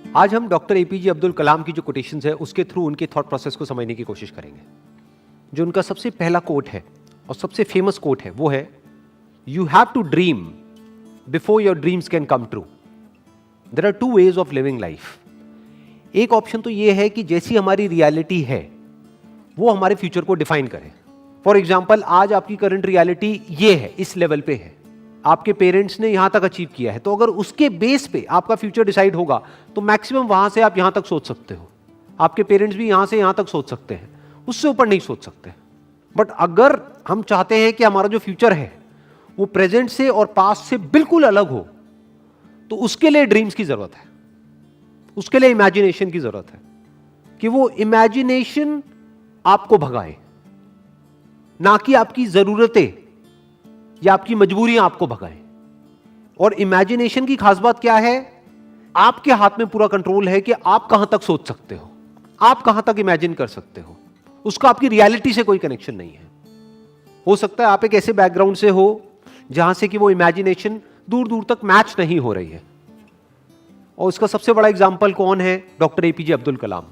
आज हम doctor APJ Abdul Kalam की जो कोटेशंस है उसके थ्रू उनके थॉट प्रोसेस को समझने की कोशिश करेंगे। जो उनका सबसे पहला कोट है और सबसे फेमस कोट है वो है, you have to dream before your dreams can come true. There are two ways of living life. एक ऑप्शन तो ये है कि जैसी हमारी रियलिटी है वो हमारे फ्यूचर को डिफाइन करे। फॉर एग्जाम्पल, आज आपकी करंट रियलिटी ये है, इस लेवल पे है, आपके पेरेंट्स ने यहां तक अचीव किया है, तो अगर उसके बेस पे आपका फ्यूचर डिसाइड होगा तो मैक्सिमम वहां से आप यहां तक सोच सकते हो। आपके पेरेंट्स भी यहां से यहां तक सोच सकते हैं, उससे ऊपर नहीं सोच सकते। बट अगर हम चाहते हैं कि हमारा जो फ्यूचर है वो प्रेजेंट से और पास्ट से बिल्कुल अलग हो, तो उसके लिए ड्रीम्स की जरूरत है, उसके लिए इमेजिनेशन की जरूरत है कि वो इमेजिनेशन आपको भगाए, ना कि आपकी जरूरतें या आपकी मजबूरियां आपको भगाएं। और इमेजिनेशन की खास बात क्या है, आपके हाथ में पूरा कंट्रोल है कि आप कहां तक सोच सकते हो, आप कहां तक इमेजिन कर सकते हो। उसका आपकी रियलिटी से कोई कनेक्शन नहीं है। हो सकता है आप एक ऐसे बैकग्राउंड से हो जहां से कि वो इमेजिनेशन दूर दूर तक मैच नहीं हो रही है। और इसका सबसे बड़ा एग्जाम्पल कौन है? Doctor APJ Abdul Kalam.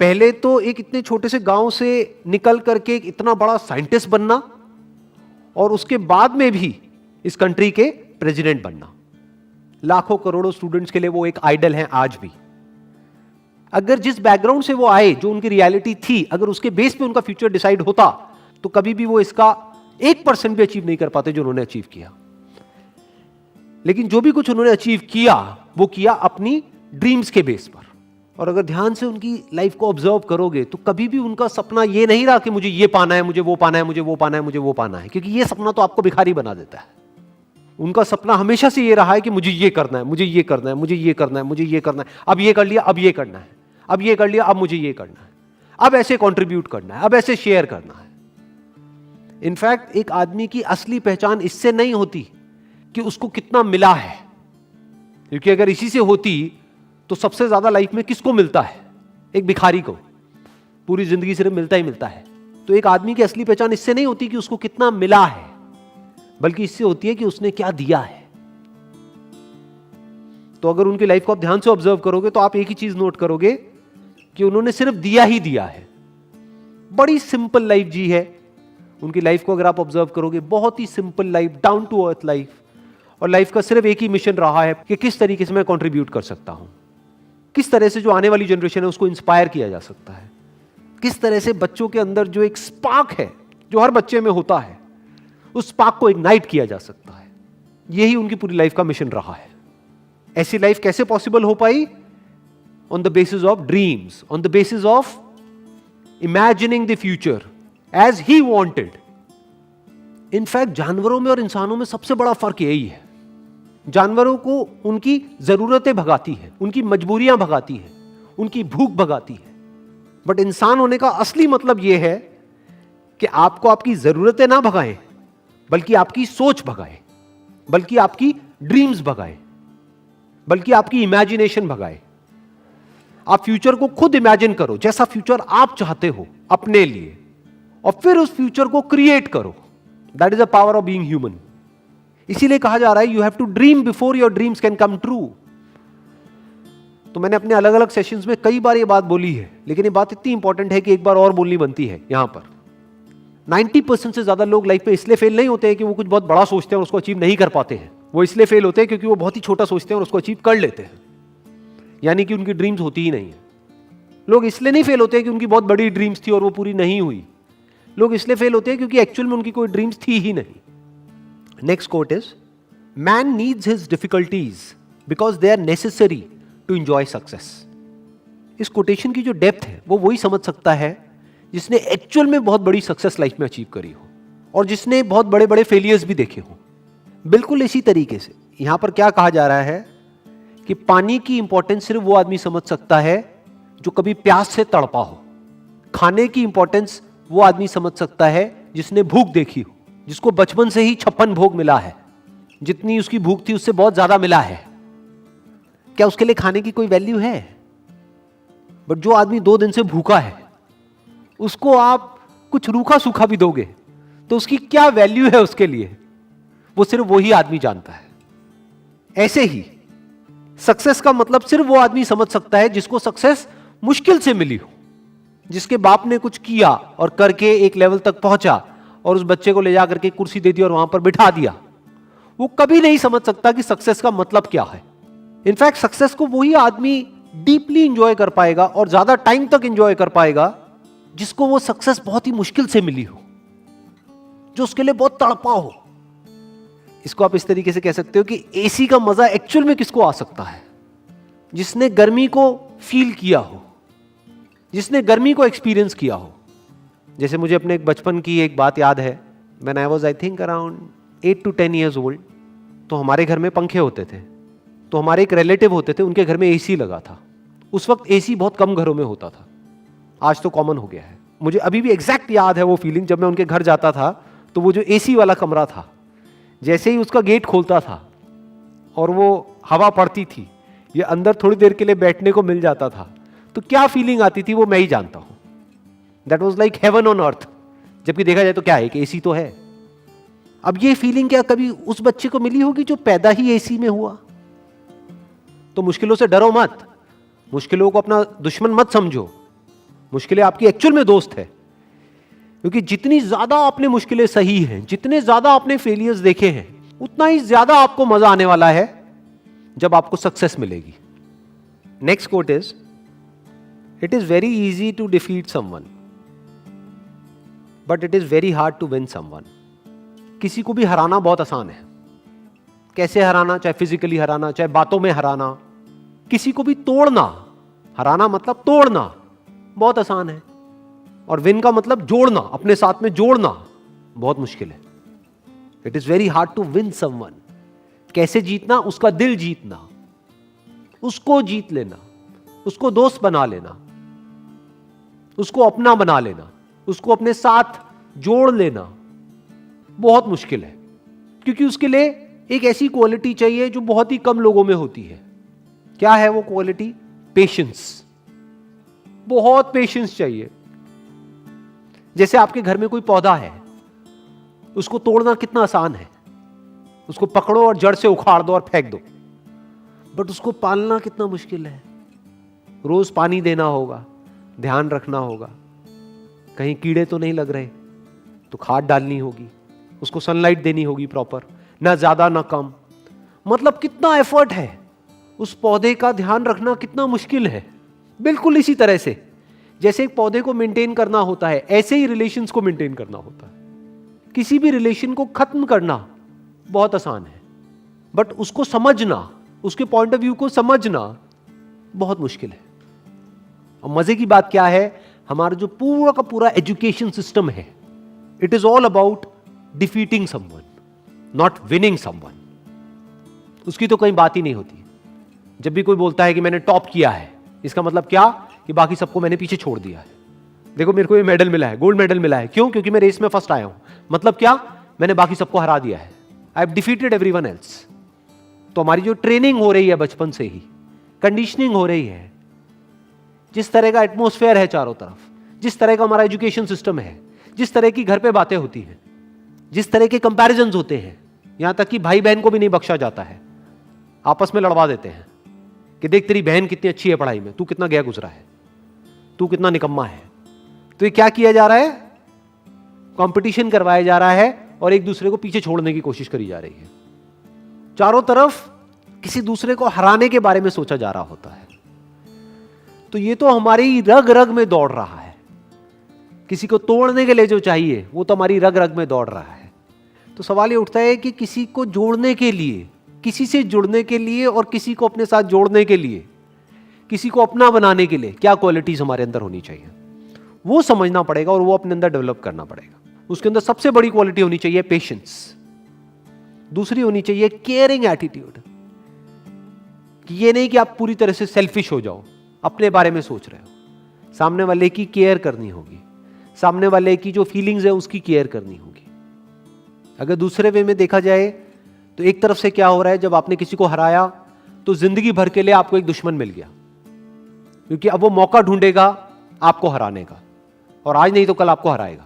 पहले तो एक इतने छोटे से गांव से निकल करके एक इतना बड़ा साइंटिस्ट बनना, और उसके बाद में भी इस कंट्री के प्रेसिडेंट बनना। लाखों करोड़ों स्टूडेंट्स के लिए वो एक आइडल हैं आज भी। अगर जिस बैकग्राउंड से वो आए, जो उनकी रियलिटी थी, अगर उसके बेस पे उनका फ्यूचर डिसाइड होता तो कभी भी वो इसका 1% भी अचीव नहीं कर पाते जो उन्होंने अचीव किया। लेकिन जो भी कुछ उन्होंने अचीव किया वो किया अपनी ड्रीम्स के बेस पर। और अगर ध्यान से उनकी लाइफ को ऑब्जर्व करोगे तो कभी भी उनका सपना ये नहीं रहा कि मुझे ये पाना है, मुझे वो पाना है, मुझे वो पाना है, मुझे वो पाना है, क्योंकि ये सपना तो आपको भिखारी बना देता है। उनका सपना हमेशा से ये रहा है कि मुझे ये करना है, मुझे ये करना है, मुझे ये करना है, मुझे ये करना है, अब ये कर लिया, अब ये करना है, अब ये कर लिया, अब मुझे ये करना है, अब ऐसे कॉन्ट्रीब्यूट करना है, अब ऐसे शेयर करना है। इनफैक्ट एक आदमी की असली पहचान इससे नहीं होती कि उसको कितना मिला है, क्योंकि अगर इसी से होती तो सबसे ज्यादा लाइफ में किसको मिलता है? एक भिखारी को पूरी जिंदगी सिर्फ मिलता ही मिलता है। तो एक आदमी की असली पहचान इससे नहीं होती कि उसको कितना मिला है, बल्कि इससे होती है कि उसने क्या दिया है। तो अगर उनकी लाइफ को आप ध्यान से ऑब्जर्व करोगे तो आप एक ही चीज नोट करोगे कि उन्होंने सिर्फ दिया ही दिया है। बड़ी सिंपल लाइफ जी है उनकी लाइफ को अगर आप ऑब्जर्व करोगे, बहुत ही simple life, down to earth life. और लाइफ का सिर्फ एक ही मिशन रहा है कि किस तरीके से मैं कंट्रीब्यूट कर सकता हूं, किस तरह से जो आने वाली जनरेशन है उसको इंस्पायर किया जा सकता है, किस तरह से बच्चों के अंदर जो एक स्पार्क है जो हर बच्चे में होता है उस स्पार्क को इग्नाइट किया जा सकता है। यही उनकी पूरी लाइफ का मिशन रहा है। ऐसी लाइफ कैसे पॉसिबल हो पाई? On the basis of dreams, on the basis of imagining the future as he wanted. In fact जानवरों में और इंसानों में सबसे बड़ा फर्क यही है। जानवरों को उनकी जरूरतें भगाती है, उनकी मजबूरियां भगाती है, उनकी भूख भगाती है। बट इंसान होने का असली मतलब यह है कि आपको आपकी जरूरतें ना भगाएं, बल्कि आपकी सोच भगाए, बल्कि आपकी ड्रीम्स भगाए, बल्कि आपकी इमेजिनेशन भगाए। आप फ्यूचर को खुद इमेजिन करो, जैसा फ्यूचर आप चाहते हो अपने लिए, और फिर उस फ्यूचर को क्रिएट करो। That is the power of being human. इसीलिए कहा जा रहा है you have to dream before your dreams can come true. तो मैंने अपने अलग अलग सेशंस में कई बार ये बात बोली है, लेकिन ये बात इतनी इंपॉर्टेंट है कि एक बार और बोलनी बनती है यहां पर। 90% से ज्यादा लोग लाइफ में इसलिए फेल नहीं होते हैं कि वो कुछ बहुत बड़ा सोचते हैं और उसको अचीव नहीं कर पाते हैं। वो इसलिए फेल होते हैं क्योंकि वो बहुत ही छोटा सोचते हैं और उसको अचीव कर लेते हैं, यानी कि उनकी ड्रीम्स होती ही नहीं है। लोग इसलिए नहीं फेल होते हैं कि उनकी बहुत बड़ी ड्रीम्स थी और वो पूरी नहीं हुई। लोग इसलिए फेल होते हैं क्योंकि एक्चुअल में उनकी कोई ड्रीम्स थी ही नहीं। Next quote is, man needs his difficulties because they are necessary to enjoy success. इस कोटेशन की जो डेप्थ है वो वही समझ सकता है जिसने एक्चुअल में बहुत बड़ी सक्सेस लाइफ में अचीव करी हो और जिसने बहुत बड़े बड़े फेलियर्स भी देखे हो। बिल्कुल इसी तरीके से यहां पर क्या कहा जा रहा है कि पानी की इंपॉर्टेंस सिर्फ वो आदमी समझ सकता है जो कभी प्यास से तड़पा हो। खाने की इंपॉर्टेंस वो आदमी समझ सकता है जिसने भूख देखी हो, जिसको बचपन से ही 56 भोग मिला है, जितनी उसकी भूख थी उससे बहुत ज्यादा मिला है। क्या उसके लिए खाने की कोई वैल्यू है? बट जो आदमी 2 दिन से भूखा है उसको आप कुछ रूखा सूखा भी दोगे तो उसकी क्या वैल्यू है उसके लिए, वो सिर्फ वही आदमी जानता है। ऐसे ही सक्सेस का मतलब सिर्फ वो आदमी समझ सकता है जिसको सक्सेस मुश्किल से मिली हो, जिसके बाप ने कुछ किया और करके एक लेवल तक पहुंचा और उस बच्चे को ले जा करके कुर्सी दे दी और वहां पर बिठा दिया। वो कभी नहीं समझ सकता कि सक्सेस का मतलब क्या है। इनफैक्ट सक्सेस को वही आदमी डीपली इंजॉय कर पाएगा और ज्यादा टाइम तक इंजॉय कर पाएगा जिसको वो सक्सेस बहुत ही मुश्किल से मिली हो, जो उसके लिए बहुत तड़पा हो। इसको आप इस तरीके से कह सकते हो कि एसी का मजा एक्चुअल में किसको आ सकता है? जिसने गर्मी को फील किया हो, जिसने गर्मी को एक्सपीरियंस किया हो। जैसे मुझे अपने एक बचपन की एक बात याद है, when I was I think around 8 to 10 years old, तो हमारे घर में पंखे होते थे। तो हमारे एक रिलेटिव होते थे, उनके घर में एसी लगा था। उस वक्त एसी बहुत कम घरों में होता था, आज तो कॉमन हो गया है। मुझे अभी भी एग्जैक्ट याद है वो फीलिंग, जब मैं उनके घर जाता था तो वो जो एसी वाला कमरा था, जैसे ही उसका गेट खोलता था और वो हवा पड़ती थी, ये अंदर थोड़ी देर के लिए बैठने को मिल जाता था, तो क्या फीलिंग आती थी वो मैं ही जानता हूं। That was like heaven on earth. जबकि देखा जाए तो क्या है कि एसी तो है। अब ये फीलिंग क्या कभी उस बच्चे को मिली होगी जो पैदा ही एसी में हुआ? तो मुश्किलों से डरो मत, मुश्किलों को अपना दुश्मन मत समझो। मुश्किलें आपकी एक्चुअल में दोस्त है, क्योंकि जितनी ज्यादा आपने मुश्किलें सही हैं, जितने ज्यादा आपने फेलियर्स देखे हैं, उतना ही ज्यादा आपको मजा आने वाला है जब आपको सक्सेस मिलेगी। Next quote is, it is very easy to defeat someone but it is very hard to win someone. किसी को भी हराना बहुत आसान है। कैसे हराना? चाहे फिजिकली हराना, चाहे बातों में हराना। किसी को भी तोड़ना, हराना मतलब तोड़ना, बहुत आसान है। और विन का मतलब जोड़ना, अपने साथ में जोड़ना बहुत मुश्किल है। It is very hard to win someone. कैसे जीतना? उसका दिल जीतना, उसको जीत लेना, उसको दोस्त बना लेना, उसको अपना बना लेना, उसको अपने साथ जोड़ लेना बहुत मुश्किल है। क्योंकि उसके लिए एक ऐसी क्वालिटी चाहिए जो बहुत ही कम लोगों में होती है। क्या है वो क्वालिटी? पेशेंस। बहुत पेशेंस चाहिए। जैसे आपके घर में कोई पौधा है, उसको तोड़ना कितना आसान है। उसको पकड़ो और जड़ से उखाड़ दो और फेंक दो, बट उसको पालना कितना मुश्किल है। रोज पानी देना होगा, ध्यान रखना होगा, कहीं कीड़े तो नहीं लग रहे, तो खाद डालनी होगी, उसको सनलाइट देनी होगी प्रॉपर, ना ज्यादा ना कम। मतलब कितना एफर्ट है। उस पौधे का ध्यान रखना कितना मुश्किल है। बिल्कुल इसी तरह से जैसे एक पौधे को मेंटेन करना होता है, ऐसे ही रिलेशंस को मेंटेन करना होता है। किसी भी रिलेशन को खत्म करना बहुत आसान है, बट उसको समझना, उसके पॉइंट ऑफ व्यू को समझना बहुत मुश्किल है। और मजे की बात क्या है, हमारा जो पूरा का पूरा एजुकेशन सिस्टम है, it is all about defeating someone, not winning someone. उसकी तो कोई बात ही नहीं होती। जब भी कोई बोलता है कि मैंने टॉप किया है, इसका मतलब क्या? कि बाकी सबको मैंने पीछे छोड़ दिया है। देखो मेरे को ये मेडल मिला है, गोल्ड मेडल मिला है। क्यों? क्योंकि मैं रेस में फर्स्ट आया हूं। मतलब क्या? मैंने बाकी सबको हरा दिया है। I have defeated everyone else. तो हमारी जो ट्रेनिंग हो रही है बचपन से ही, कंडीशनिंग हो रही है, जिस तरह का एटमोस्फेयर है चारों तरफ, जिस तरह का हमारा एजुकेशन सिस्टम है, जिस तरह की घर पे बातें होती हैं, जिस तरह के कंपैरिजंस होते हैं, यहां तक कि भाई बहन को भी नहीं बख्शा जाता है, आपस में लड़वा देते हैं कि देख तेरी बहन कितनी अच्छी है पढ़ाई में, तू कितना गया गुजरा है, तू कितना निकम्मा है। तो ये क्या किया जा रहा है? कंपटीशन करवाया जा रहा है और एक दूसरे को पीछे छोड़ने की कोशिश करी जा रही है। चारों तरफ किसी दूसरे को हराने के बारे में सोचा जा रहा होता है। तो ये तो हमारी रग रग में दौड़ रहा है। किसी को तोड़ने के लिए जो चाहिए वो तो हमारी रग रग में दौड़ रहा है। तो सवाल ये उठता है कि किसी को जोड़ने के लिए, किसी से जुड़ने के लिए और किसी को अपने साथ जोड़ने के लिए, किसी को अपना बनाने के लिए क्या क्वालिटीज हमारे अंदर होनी चाहिए, वो समझना पड़ेगा और वो अपने अंदर डेवलप करना पड़ेगा। उसके अंदर सबसे बड़ी क्वालिटी होनी चाहिए पेशेंस। दूसरी होनी चाहिए केयरिंग एटीट्यूड, कि ये नहीं कि आप पूरी तरह से सेल्फिश हो जाओ, अपने बारे में सोच रहे हो। सामने वाले की केयर करनी होगी, सामने वाले की जो फीलिंग्स है उसकी केयर करनी होगी। अगर दूसरे वे में देखा जाए तो एक तरफ से क्या हो रहा है, जब आपने किसी को हराया तो जिंदगी भर के लिए आपको एक दुश्मन मिल गया, क्योंकि अब वो मौका ढूंढेगा आपको हराने का, और आज नहीं तो कल आपको हराएगा।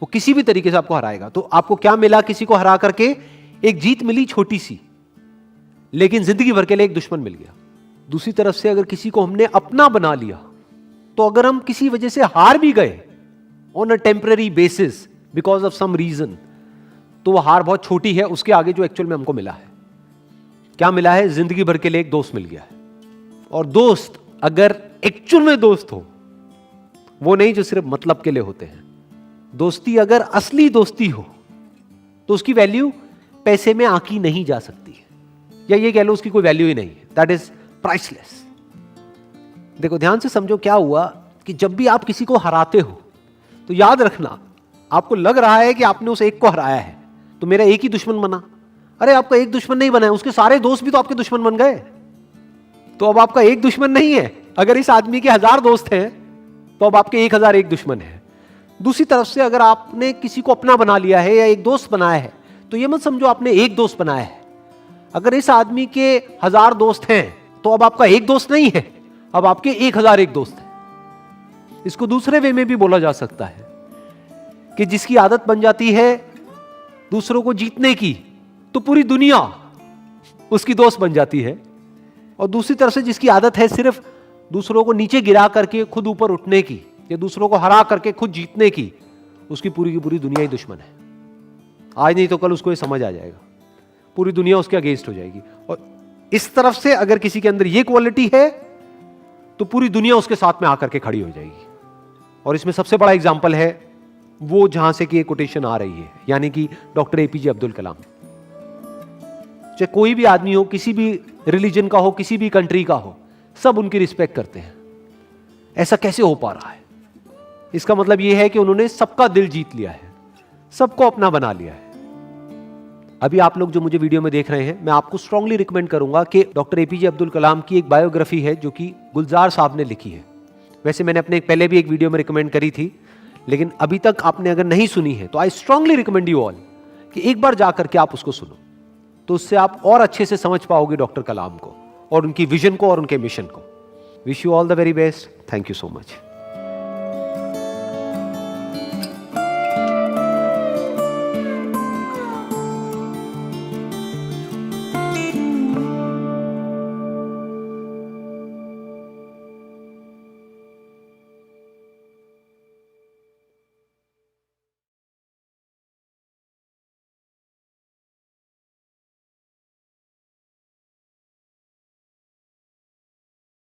वो किसी भी तरीके से आपको हराएगा। तो आपको क्या मिला? किसी को हरा करके एक जीत मिली छोटी सी, लेकिन जिंदगी भर के लिए एक दुश्मन मिल गया। दूसरी तरफ से अगर किसी को हमने अपना बना लिया, तो अगर हम किसी वजह से हार भी गए on a temporary basis because of some reason, तो वो हार बहुत छोटी है उसके आगे जो एक्चुअल में हमको मिला है। क्या मिला है? जिंदगी भर के लिए एक दोस्त मिल गया है। और दोस्त अगर एक्चुअल में दोस्त हो, वो नहीं जो सिर्फ मतलब के लिए होते हैं, दोस्ती अगर असली दोस्ती हो तो उसकी वैल्यू पैसे में आंकी नहीं जा सकती है, या ये कह लो उसकी कोई वैल्यू ही नहीं है। That is priceless. देखो ध्यान से समझो क्या हुआ कि जब भी आप किसी को हराते हो तो याद रखना, आपको लग रहा है कि आपने उस एक को हराया है तो मेरा एक ही दुश्मन बना। अरे आपका एक दुश्मन नहीं बना है, उसके सारे दोस्त भी तो आपके दुश्मन बन गए। तो अब आपका एक दुश्मन नहीं है। अगर इस आदमी के 1000 दोस्त हैं तो अब आपके 1001 दुश्मन है। दूसरी तरफ से अगर आपने किसी को अपना बना लिया है या एक दोस्त बनाया है, तो यह मत समझो आपने एक दोस्त बनाया है। अगर इस आदमी के 1000 दोस्त हैं तो अब आपका एक दोस्त नहीं है, अब आपके 1001 दोस्त हैं। इसको दूसरे वे में भी बोला जा सकता है कि जिसकी आदत बन जाती है दूसरों को जीतने की, तो पूरी दुनिया उसकी दोस्त बन जाती है। और दूसरी तरफ से जिसकी आदत है सिर्फ दूसरों को नीचे गिरा करके खुद ऊपर उठने की, या दूसरों को हरा करके खुद जीतने की, उसकी पूरी की पूरी दुनिया ही दुश्मन है। आज नहीं तो कल उसको ये समझ आ जाएगा, पूरी दुनिया उसके अगेंस्ट हो जाएगी। और इस तरफ से अगर किसी के अंदर ये क्वालिटी है तो पूरी दुनिया उसके साथ में आकर के खड़ी हो जाएगी। और इसमें सबसे बड़ा एग्जाम्पल है वो जहां से कि ये कोटेशन आ रही है, यानी कि डॉक्टर एपीजे अब्दुल कलाम। चाहे कोई भी आदमी हो, किसी भी रिलीजन का हो, किसी भी कंट्री का हो, सब उनकी रिस्पेक्ट करते हैं। ऐसा कैसे हो पा रहा है? इसका मतलब यह है कि उन्होंने सबका दिल जीत लिया है, सबको अपना बना लिया है। अभी आप लोग जो मुझे वीडियो में देख रहे हैं, मैं आपको स्ट्रांगली रिकमेंड करूंगा कि डॉक्टर एपीजे अब्दुल कलाम की एक बायोग्राफी है जो कि गुलजार साहब ने लिखी है। वैसे मैंने अपने पहले भी एक वीडियो में रिकमेंड करी थी, लेकिन अभी तक आपने अगर नहीं सुनी है तो I strongly recommend you all कि एक बार जाकर के आप उसको सुनो, तो उससे आप और अच्छे से समझ पाओगे डॉक्टर कलाम को और उनकी विजन को और उनके मिशन को। Wish you all the very best. Thank you so much.